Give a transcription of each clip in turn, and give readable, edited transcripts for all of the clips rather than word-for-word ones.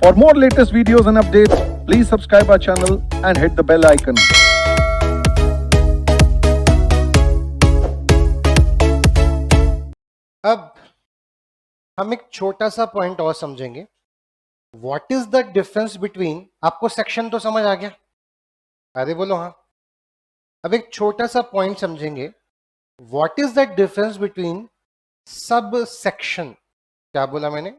For more latest videos and updates, please subscribe our channel and hit the bell icon. अब हम एक छोटा सा पॉइंट और समझेंगे. What is the difference between, आपको सेक्शन तो समझ आ गया, अरे बोलो हाँ. अब एक छोटा सा पॉइंट समझेंगे. What is the difference between sub section, क्या बोला मैंने,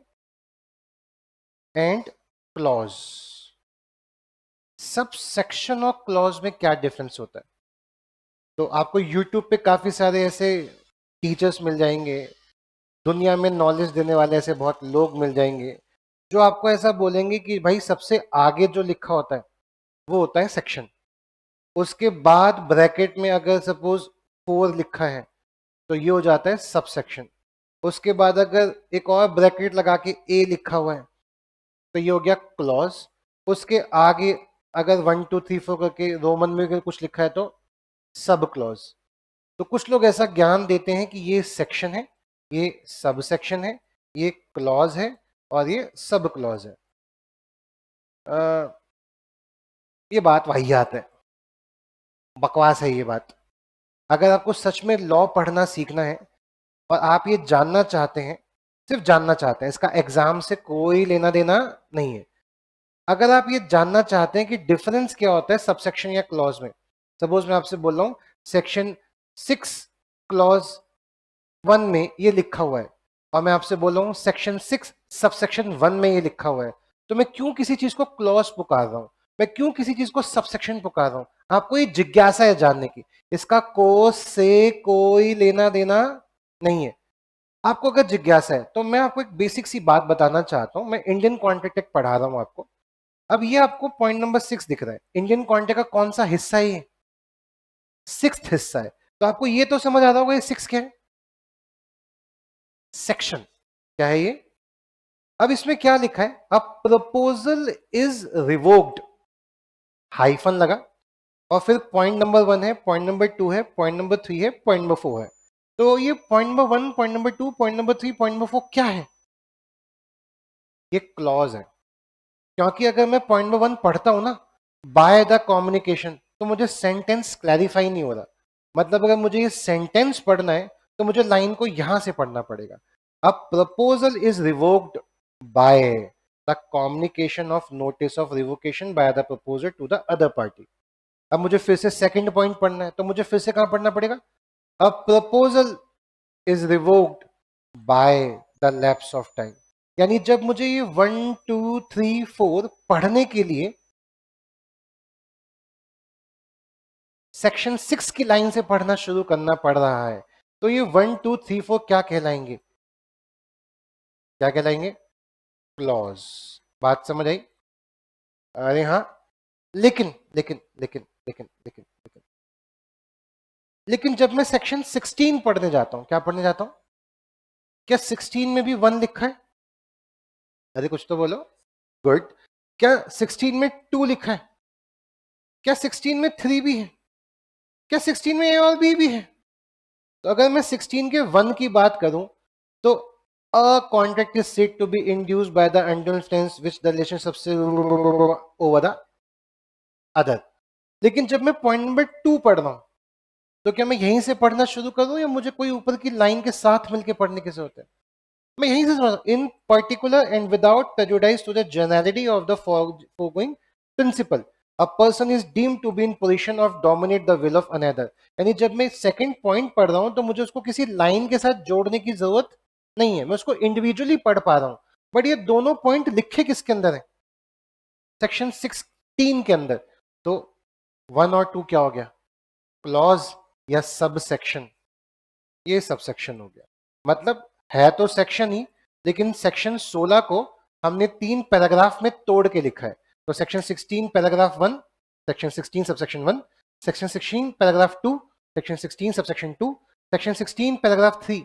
एंड क्लॉज. सब सेक्शन और क्लॉज में क्या डिफरेंस होता है? तो आपको यूट्यूब पे काफी सारे ऐसे टीचर्स मिल जाएंगे, दुनिया में नॉलेज देने वाले ऐसे बहुत लोग मिल जाएंगे जो आपको ऐसा बोलेंगे कि भाई सबसे आगे जो लिखा होता है वो होता है सेक्शन, उसके बाद ब्रैकेट में अगर सपोज 4 लिखा है तो ये हो जाता है सब सेक्शन, उसके बाद अगर एक और ब्रैकेट लगा के ए लिखा हुआ है तो ये हो गया क्लॉज, उसके आगे अगर 1 2 3 4 करके रोमन में अगर कुछ लिखा है तो सब क्लॉज. तो कुछ लोग ऐसा ज्ञान देते हैं कि ये सेक्शन है, ये सब सेक्शन है, ये क्लॉज है और ये सब क्लॉज है. ये बात वाहियात है, बकवास है ये बात. अगर आपको सच में लॉ पढ़ना सीखना है और आप ये जानना चाहते हैं, सिर्फ जानना चाहते हैं, इसका एग्जाम से कोई लेना देना नहीं है, अगर आप ये जानना चाहते हैं कि डिफरेंस क्या होता है सबसेक्शन या क्लॉज में, सपोज मैं आपसे बोल रहा हूं सेक्शन 6 क्लॉज 1 में ये लिखा हुआ है और मैं आपसे बोल रहा हूं सेक्शन 6 सबसेक्शन 1 में ये लिखा हुआ है, तो मैं क्यों किसी चीज को क्लॉज पुकार रहा हूं, मैं क्यों किसी चीज को सबसेक्शन पुकार रहा हूं? आपको ये जिज्ञासा है जानने की, इसका कोर्स से कोई लेना देना नहीं है. आपको अगर जिज्ञासा है तो मैं आपको एक बेसिक सी बात बताना चाहता हूं. मैं इंडियन कॉन्ट्रैक्ट एक्ट पढ़ा रहा हूं आपको. अब ये आपको पॉइंट नंबर 6 दिख रहा है, इंडियन कॉन्ट्रैक्ट का कौन सा हिस्सा है? ये 6th हिस्सा है. तो आपको ये तो समझ आ रहा होगा ये 6 क्या है, सेक्शन क्या है ये. अब इसमें क्या लिखा है, a proposal is revoked, hyphen लगा और फिर पॉइंट नंबर 1 है, पॉइंट नंबर 2 है, पॉइंट नंबर 3 है, पॉइंट नंबर 4 है. तो ये point number 1, point number 2, point number 3, point number 4 क्या है? ये क्लॉज है. क्योंकि अगर मैं पॉइंट नंबर 1 पढ़ता हूं ना बाय द कम्युनिकेशन तो मुझे सेंटेंस क्लैरिफाई नहीं हो रहा. मतलब अगर मुझे ये सेंटेंस पढ़ना है तो मुझे लाइन को यहां से पढ़ना पड़ेगा. अब proposal is revoked by the communication of notice of revocation by the proposer to the other party. अब मुझे फिर से सेकंड पॉइंट पढ़ना है तो मुझे फिर से कहां पढ़ना पड़ेगा, a proposal is revoked by the lapse of time. यानी जब मुझे ये 1 2 3 4 पढ़ने के लिए सेक्शन 6 की लाइन से पढ़ना शुरू करना पड़ रहा है, तो ये 1 2 3 4 क्या कहलाएंगे, क्या कहलाएंगे? क्लॉज. बात समझ आई? अरे हाँ. लेकिन लेकिन लेकिन लेकिन लेकिन लेकिन लेकिन जब मैं सेक्शन 16 पढ़ने जाता हूं, क्या पढ़ने जाता हूं, क्या 16 में भी 1 लिखा है? अरे कुछ तो बोलो. गुड. क्या 16 में 2 लिखा है? क्या 16 में 3 भी है? क्या 16 में ए और बी भी है? तो अगर मैं 16 के 1 की बात करूं तो a contract is said to be induced by the understands which the relationship से ओवर द अदर. लेकिन जब मैं पॉइंट नंबर 2 पढ़ रहा हूं तो क्या मैं यहीं से पढ़ना शुरू करूं या मुझे कोई ऊपर की लाइन के साथ मिलकर पढ़ने की जरूरत है? मैं यहीं से समझ, in particular and without prejudice to the generality of the foregoing principle a person is deemed to be in position of dominate the will of another. यानी जब मैं सेकंड पॉइंट पढ़ रहा हूं तो मुझे उसको किसी लाइन के साथ जोड़ने की जरूरत नहीं है, मैं उसको इंडिविजुअली पढ़ पा रहा हूं. बट ये दोनों पॉइंट लिखे किसके अंदर है? सेक्शन 16 के अंदर. तो 1 और 2 क्या हो गया, क्लॉज या सब सेक्शन? ये सब सेक्शन हो गया. मतलब है तो सेक्शन ही, लेकिन सेक्शन 16 को हमने 3 पैराग्राफ में तोड़ के लिखा है. तो section 16 paragraph 1, section 16 subsection 1, section 16 paragraph 2, section 16 subsection 2, section 16 paragraph 3,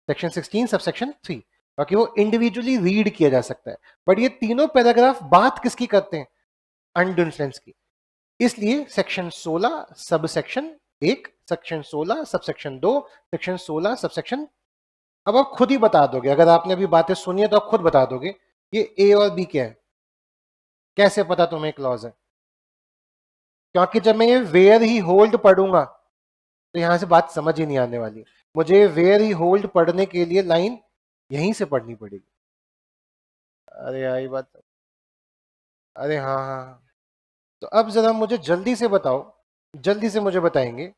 section 16 subsection 3. क्योंकि वो इंडिविजुअली रीड किया जा सकता है. बट ये तीनों पैराग्राफ बात किसकी करते हैं? अनडू इन्फ्लुएंस की. इसलिए section 16 sub section 1, section 16 subsection 2, section 16 subsection. अब आप खुद ही बता दोगे, अगर आपने अभी बातें सुनी है तो आप खुद बता दोगे ये ए और बी क्या है? कैसे पता तुम्हें क्लॉज है? क्योंकि जब मैं ये वेयर ही होल्ड पढ़ूंगा तो यहां से बात समझ ही नहीं आने वाली। मुझे वेयर ही होल्ड पढ़ने के लिए लाइन यहीं से पढ़नी पड़ेगी। अरे आई बात, अरे हाँ हाँ हाँ। तो अब जरा मुझे जल्दी से बताओ, जल्दी से मुझे बताएंगे।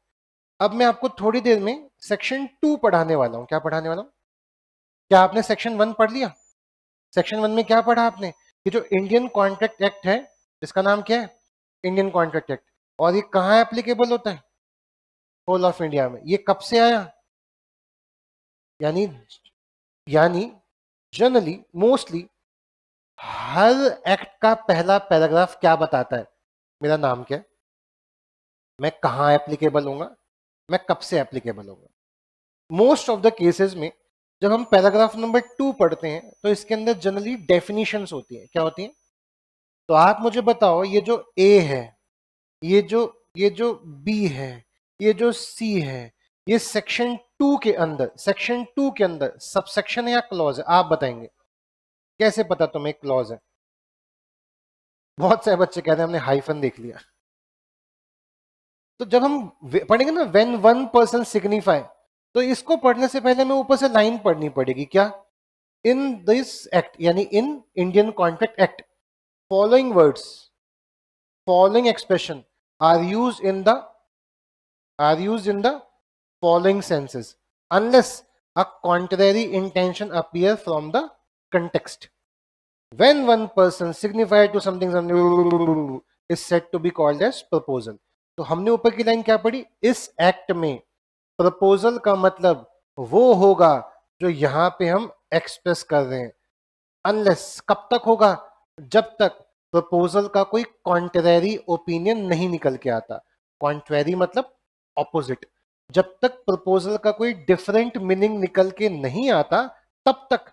अब मैं आपको थोड़ी देर में सेक्शन 2 पढ़ाने वाला हूं। क्या पढ़ाने वाला हूं? क्या आपने सेक्शन 1 पढ़ लिया? सेक्शन 1 में क्या पढ़ा आपने? कि जो इंडियन कॉन्ट्रैक्ट एक्ट है, इसका नाम क्या है? Indian contract act. और ये कहाँ एप्लीकेबल होता है? होल ऑफ इंडिया में। ये कब से आया? यानी यानी जनरली मोस्टली हर एक्ट का पहला पैराग्राफ क्या बताता है? मेरा नाम क्या है, मैं कहाँ एप्लीकेबल होऊंगा, मैं कब से एप्लीकेबल होऊंगा। मोस्ट ऑफ द केसेस में जब हम पैराग्राफ नंबर 2 पढ़ते हैं तो इसके अंदर जनरली डेफिनेशंस होती हैं। क्या होती हैं? तो आप मुझे बताओ, ये जो ए है, ये जो बी है, ये जो सी है, ये सेक्शन 2 के अंदर, सेक्शन 2 के अंदर सबसेक्शन है या क्लॉज है? आप बताएंगे। कैसे पता तुम्हें क्लॉज है? बहुत सारे बच्चे कहते हैं हमने हाइफन देख लिया। तो जब हम पढ़ेंगे ना व्हेन वन पर्सन सिग्निफाई, तो इसको पढ़ने से पहले हमें ऊपर से लाइन पढ़नी पड़ेगी। क्या? इन दिस एक्ट, यानी in Indian contract act, following words, following expression are used in the following senses unless a contrary intention appear from the context. When one person signified to something is said to be called as proposal. तो हमने ऊपर की line क्या पढ़ी? इस act में proposal का मतलब वो होगा जो यहां पे हम एक्सप्रेस कर रहे हैं। अनलेस, कब तक होगा? जब तक प्रपोजल का कोई कॉन्ट्रेरी ओपिनियन नहीं निकल के आता। कॉन्ट्रेरी मतलब ऑपोजिट। जब तक प्रपोजल का कोई डिफरेंट मीनिंग निकल के नहीं आता, तब तक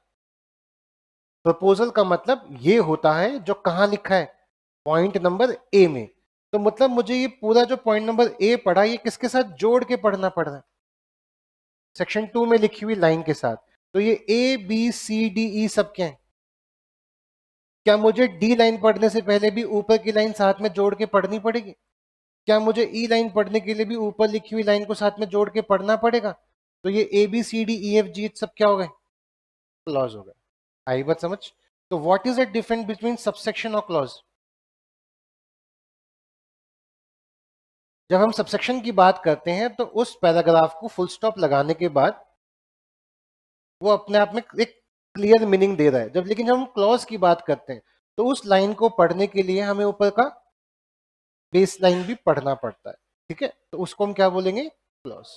प्रपोजल का मतलब ये होता है जो कहां लिखा है? पॉइंट नंबर ए में। तो मतलब मुझे ये पूरा जो पॉइंट नंबर ए पढ़ा, ये किसके साथ जोड़ के पढ़ना पड़ रहा है? सेक्शन 2 में लिखी हुई लाइन के साथ। तो ये ए बी सी डी ई सब क्या है? क्या मुझे डी लाइन पढ़ने से पहले भी ऊपर की लाइन साथ में जोड़ के पढ़नी पड़ेगी? क्या मुझे ई लाइन पढ़ने के लिए भी ऊपर लिखी हुई लाइन को साथ में जोड़ के पढ़ना पड़ेगा? तो ये A B C D E F G सब क्या हो गए? क्लॉज हो गए। आई बात समझ? तो what is the difference between subsection और क्लॉज? जब हम सबसेक्शन की बात करते हैं तो उस पैराग्राफ को फुल स्टॉप लगाने के बाद वो अपने आप में एक क्लियर मीनिंग दे रहा है। लेकिन जब हम क्लॉज की बात करते हैं तो उस लाइन को पढ़ने के लिए हमें ऊपर का बेस लाइन भी पढ़ना पड़ता है। ठीक है, तो उसको हम क्या बोलेंगे? क्लॉज।